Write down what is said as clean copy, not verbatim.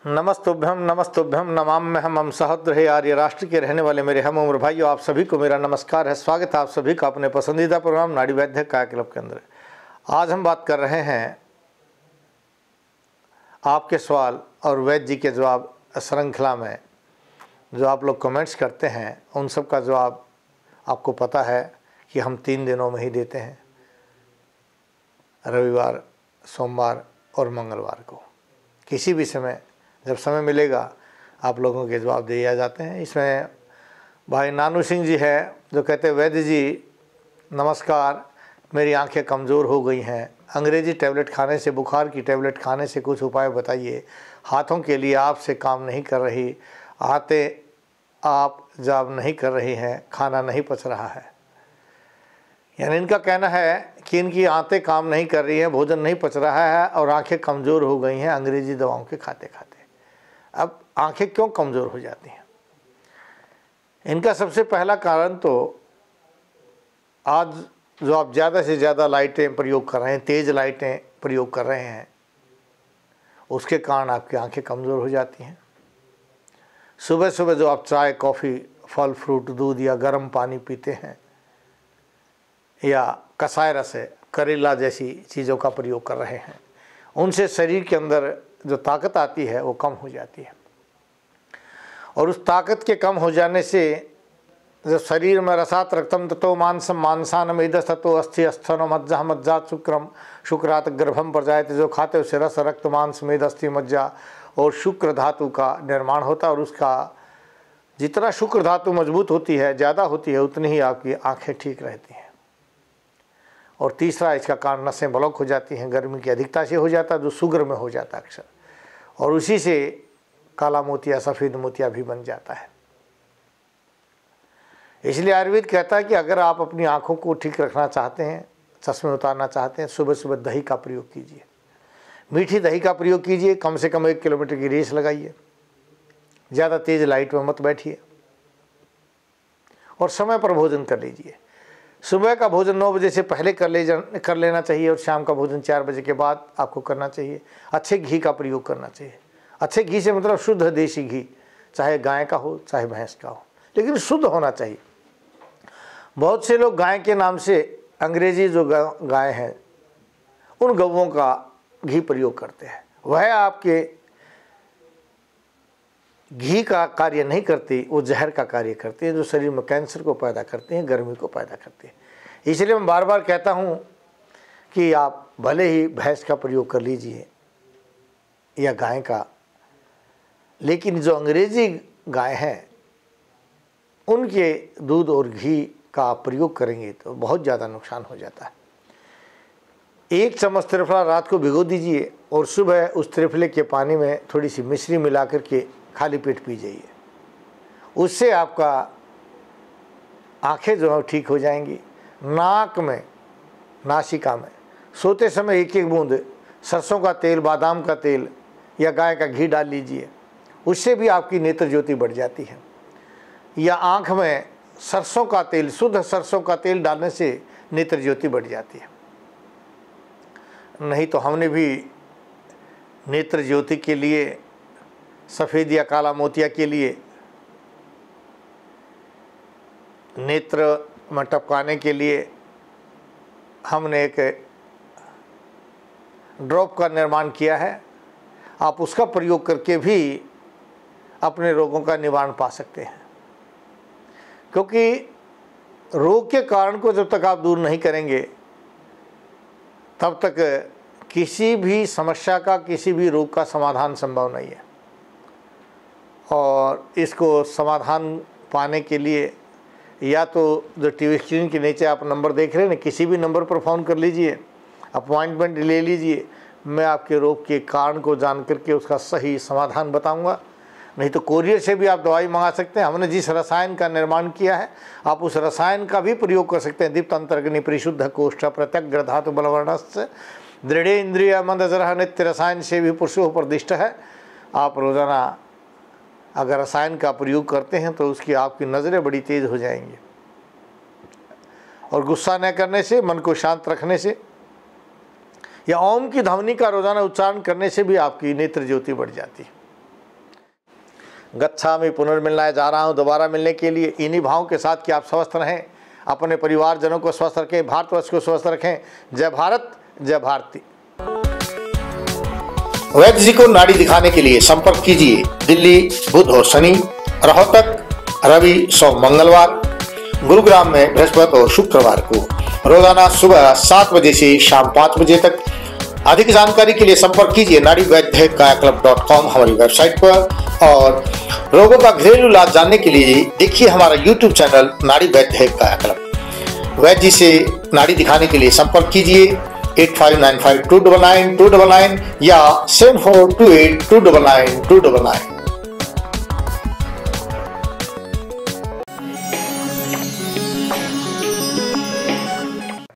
नमस्तुभ्यम नमस्तुभ्यम नमाम्यहम् सहद्र आर्य राष्ट्र के रहने वाले मेरे हम उम्र भाइयों, आप सभी को मेरा नमस्कार है। स्वागत है आप सभी का अपने पसंदीदा प्रोग्राम नाड़ी वैद्य काया क्लब के अंदर। आज हम बात कर रहे हैं आपके सवाल और वैद्य जी के जवाब श्रृंखला में जो आप लोग कमेंट्स करते हैं, उन सब का जवाब आपको पता है कि हम 3 दिनों में ही देते हैं, रविवार, सोमवार और मंगलवार को। किसी भी समय जब समय मिलेगा आप लोगों के जवाब दिए जाते हैं। इसमें भाई नानू सिंह जी है जो कहते हैं, वैद्य जी नमस्कार, मेरी आंखें कमज़ोर हो गई हैं, अंग्रेज़ी टैबलेट खाने से, बुखार की टैबलेट खाने से कुछ उपाय बताइए। हाथों के लिए आपसे काम नहीं कर रही, आते आप जाब नहीं कर रही हैं, खाना नहीं पच रहा है। यानी इनका कहना है कि इनकी आंतें काम नहीं कर रही हैं, भोजन नहीं पच रहा है और आंखें कमज़ोर हो गई हैं अंग्रेज़ी दवाओं के खाते खाते। अब आंखें क्यों कमज़ोर हो जाती हैं? इनका सबसे पहला कारण तो आज जो आप ज़्यादा से ज़्यादा लाइटें प्रयोग कर रहे हैं, तेज़ लाइटें प्रयोग कर रहे हैं, उसके कारण आपकी आंखें कमज़ोर हो जाती हैं। सुबह सुबह जो आप चाय, कॉफ़ी, फल फ्रूट, दूध या गर्म पानी पीते हैं या कसाय रस, करेला जैसी चीज़ों का प्रयोग कर रहे हैं, उनसे शरीर के अंदर जो ताकत आती है वो कम हो जाती है। और उस ताकत के कम हो जाने से जब शरीर में रसात रक्तम ततो मांसम मांसान मेदस ततो अस्थि अस्थनो मज्जा मज्जात शुक्रम शुक्रात गर्भम पर जाए, जो खाते उसे रस रक्त मांस मेद अस्थि मज्जा और शुक्र धातु का निर्माण होता है। और उसका जितना शुक्र धातु मजबूत होती है, ज़्यादा होती है, उतनी ही आपकी आँखें ठीक रहती हैं। और तीसरा इसका कारण नसें ब्लॉक हो जाती हैं, गर्मी की अधिकता से हो जाता है, जो शुगर में हो जाता है अक्सर, और उसी से काला मोतिया, सफ़ेद मोतिया भी बन जाता है। इसलिए आयुर्वेद कहता है कि अगर आप अपनी आँखों को ठीक रखना चाहते हैं, चश्मे उतारना चाहते हैं, सुबह सुबह दही का प्रयोग कीजिए, मीठी दही का प्रयोग कीजिए। कम से कम 1 किलोमीटर की रेस लगाइए, ज़्यादा तेज़ लाइट में मत बैठिए और समय पर भोजन कर लीजिए। सुबह का भोजन 9 बजे से पहले कर लेना चाहिए और शाम का भोजन 4 बजे के बाद आपको करना चाहिए। अच्छे घी का प्रयोग करना चाहिए। अच्छे घी से मतलब शुद्ध देसी घी, चाहे गाय का हो चाहे भैंस का हो, लेकिन शुद्ध होना चाहिए। बहुत से लोग गाय के नाम से अंग्रेजी जो गाय हैं उन गौओं का घी प्रयोग करते हैं। वह आपके घी का कार्य नहीं करती, वो जहर का कार्य करती है, जो शरीर में कैंसर को पैदा करते हैं, गर्मी को पैदा करते हैं। इसलिए मैं बार बार कहता हूँ कि आप भले ही भैंस का प्रयोग कर लीजिए या गाय का, लेकिन जो अंग्रेजी गाय हैं उनके दूध और घी का आप प्रयोग करेंगे तो बहुत ज़्यादा नुकसान हो जाता है। 1 चम्मच त्रिफला रात को भिगो दीजिए और सुबह उस त्रिफले के पानी में थोड़ी सी मिश्री मिला करके खाली पेट पी जाइए। उससे आपका आंखें जो है ठीक हो जाएंगी। नाक में, नासिका में सोते समय 1-1 बूंद सरसों का तेल, बादाम का तेल या गाय का घी डाल लीजिए, उससे भी आपकी नेत्र ज्योति बढ़ जाती है। या आँख में सरसों का तेल, शुद्ध सरसों का तेल डालने से नेत्र ज्योति बढ़ जाती है। नहीं तो हमने भी नेत्र ज्योति के लिए, सफ़ेद या काला मोतिया के लिए, नेत्र में टपकाने के लिए हमने एक ड्रॉप का निर्माण किया है। आप उसका प्रयोग करके भी अपने रोगों का निवारण पा सकते हैं, क्योंकि रोग के कारण को जब तक आप दूर नहीं करेंगे तब तक किसी भी समस्या का, किसी भी रोग का समाधान संभव नहीं है। और इसको समाधान पाने के लिए या तो जो टीवी स्क्रीन के नीचे आप नंबर देख रहे हैं ना, किसी भी नंबर पर फ़ोन कर लीजिए, अपॉइंटमेंट ले लीजिए। मैं आपके रोग के कारण को जान करके उसका सही समाधान बताऊंगा। नहीं तो कोरियर से भी आप दवाई मंगा सकते हैं। हमने जिस रसायन का निर्माण किया है आप उस रसायन का भी प्रयोग कर सकते हैं। दीप्त अंतर्ग्नि परिशुद्ध कोष्ठ प्रत्यग्र धातु बलवर्णस्य दृढ़ इंद्रिय मंदजरह नित्य रसायन से भी पुरुषों प्रतिष्ठ है। आप रोज़ाना अगर रसायन का प्रयोग करते हैं तो उसकी आपकी नज़रें बड़ी तेज़ हो जाएंगी। और गुस्सा न करने से, मन को शांत रखने से या ओम की ध्वनि का रोजाना उच्चारण करने से भी आपकी नेत्र ज्योति बढ़ जाती है। गच्छामि पुनर्मिलनाय जा रहा हूँ दोबारा मिलने के लिए, इन्हीं भावों के साथ कि आप स्वस्थ रहें, अपने परिवारजनों को स्वस्थ रखें, भारतवर्ष को स्वस्थ रखें। जय भारत, जय भारती। वैद्य जी को नाड़ी दिखाने के लिए संपर्क कीजिए दिल्ली बुध और शनि, रोहतक रवि सोम मंगलवार, गुरुग्राम में बृहस्पति और शुक्रवार को, रोजाना सुबह 7 बजे से शाम 5 बजे तक। अधिक जानकारी के लिए संपर्क कीजिए naadivaidyakayaklub.com हमारी वेबसाइट पर, और रोगों का घरेलू इलाज जानने के लिए देखिए हमारा YouTube चैनल नाड़ी वैद्य काया क्लब। वैद्य जी से नाड़ी दिखाने के लिए संपर्क कीजिए 8595 299 299 या 7428 299 299।